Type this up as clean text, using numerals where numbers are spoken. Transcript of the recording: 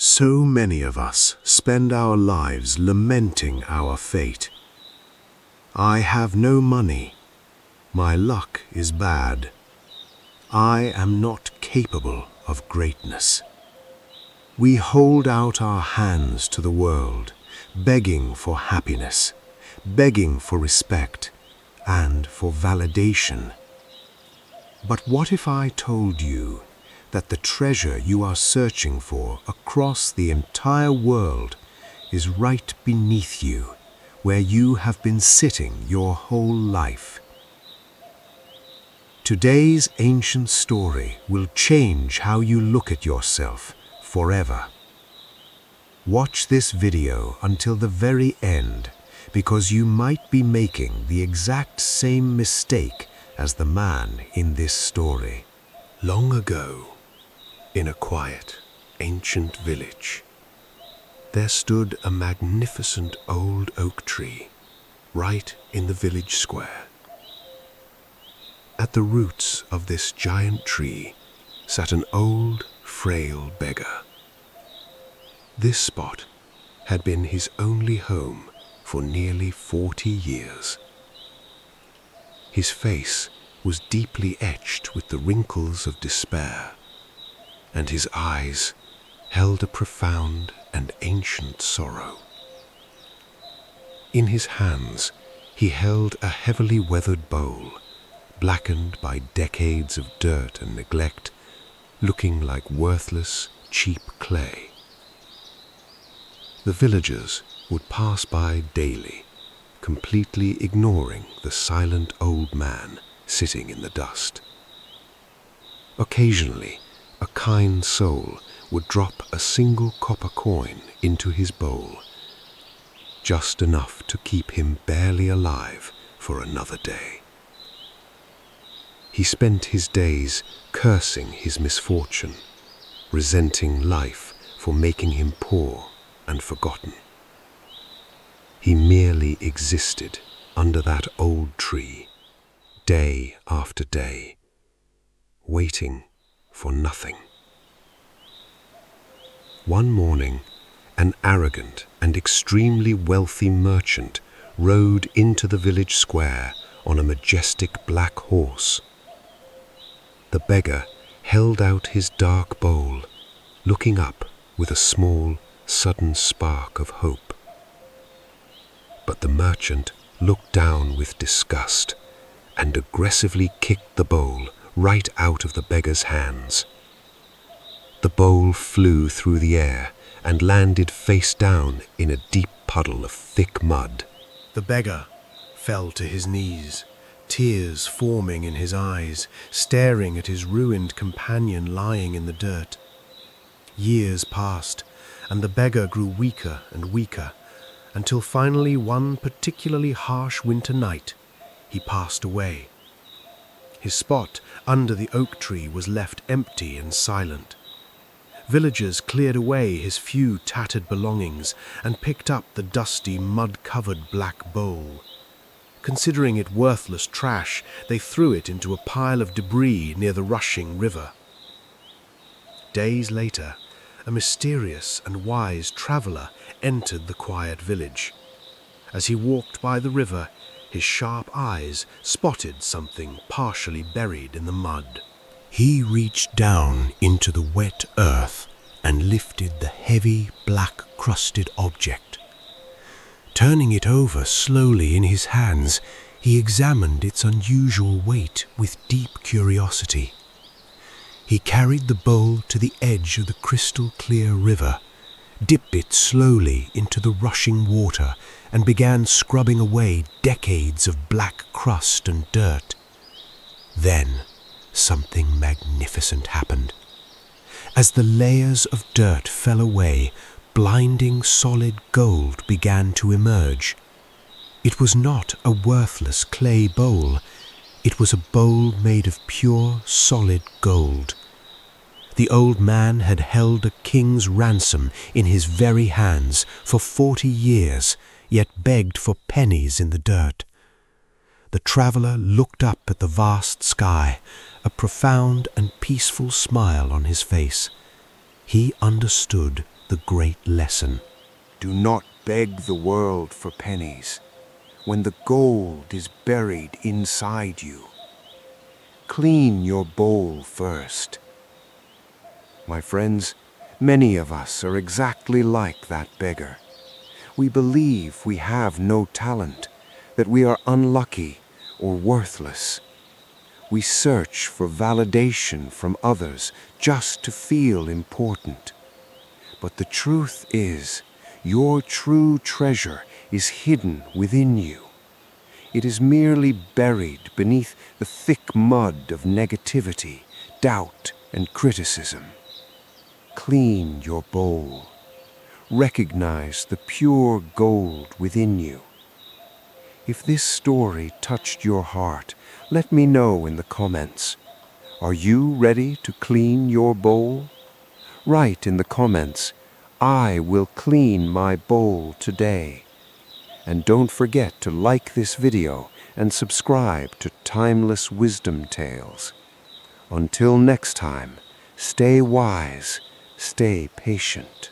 So many of us spend our lives lamenting our fate. I have no money. My luck is bad. I am not capable of greatness. We hold out our hands to the world, begging for happiness, begging for respect, and for validation. But what if I told you that the treasure you are searching for across the entire world is right beneath you, where you have been sitting your whole life? Today's ancient story will change how you look at yourself forever. Watch this video until the very end, because you might be making the exact same mistake as the man in this story. Long ago, in a quiet, ancient village, there stood a magnificent old oak tree right in the village square. At the roots of this giant tree sat an old, frail beggar. This spot had been his only home for nearly 40 years. His face was deeply etched with the wrinkles of despair, and his eyes held a profound and ancient sorrow. In his hands he held a heavily weathered bowl, blackened by decades of dirt and neglect, looking like worthless, cheap clay. The villagers would pass by daily, completely ignoring the silent old man sitting in the dust. Occasionally, a kind soul would drop a single copper coin into his bowl, just enough to keep him barely alive for another day. He spent his days cursing his misfortune, resenting life for making him poor and forgotten. He merely existed under that old tree, day after day, waiting for nothing. One morning, an arrogant and extremely wealthy merchant rode into the village square on a majestic black horse. The beggar held out his dark bowl, looking up with a small, sudden spark of hope. But the merchant looked down with disgust and aggressively kicked the bowl right out of the beggar's hands. The bowl flew through the air and landed face down in a deep puddle of thick mud. The beggar fell to his knees, tears forming in his eyes, staring at his ruined companion lying in the dirt. Years passed, and the beggar grew weaker and weaker, until finally one particularly harsh winter night, he passed away. His spot under the oak tree was left empty and silent. Villagers cleared away his few tattered belongings and picked up the dusty, mud-covered black bowl. Considering it worthless trash, they threw it into a pile of debris near the rushing river. Days later, a mysterious and wise traveler entered the quiet village. As he walked by the river, his sharp eyes spotted something partially buried in the mud. He reached down into the wet earth and lifted the heavy, black-crusted object. Turning it over slowly in his hands, he examined its unusual weight with deep curiosity. He carried the bowl to the edge of the crystal-clear river, dipped it slowly into the rushing water, and began scrubbing away decades of black crust and dirt. Then, something magnificent happened. As the layers of dirt fell away, blinding solid gold began to emerge. It was not a worthless clay bowl. It was a bowl made of pure, solid gold. The old man had held a king's ransom in his very hands for 40 years, yet begged for pennies in the dirt. The traveler looked up at the vast sky, a profound and peaceful smile on his face. He understood the great lesson. Do not beg the world for pennies when the gold is buried inside you. Clean your bowl first. My friends, many of us are exactly like that beggar. We believe we have no talent, that we are unlucky or worthless. We search for validation from others just to feel important. But the truth is, your true treasure is hidden within you. It is merely buried beneath the thick mud of negativity, doubt, and criticism. Clean your bowl. Recognize the pure gold within you. If this story touched your heart, let me know in the comments. Are you ready to clean your bowl? Write in the comments, "I will clean my bowl today." And don't forget to like this video and subscribe to Timeless Wisdom Tales. Until next time, stay wise, stay patient.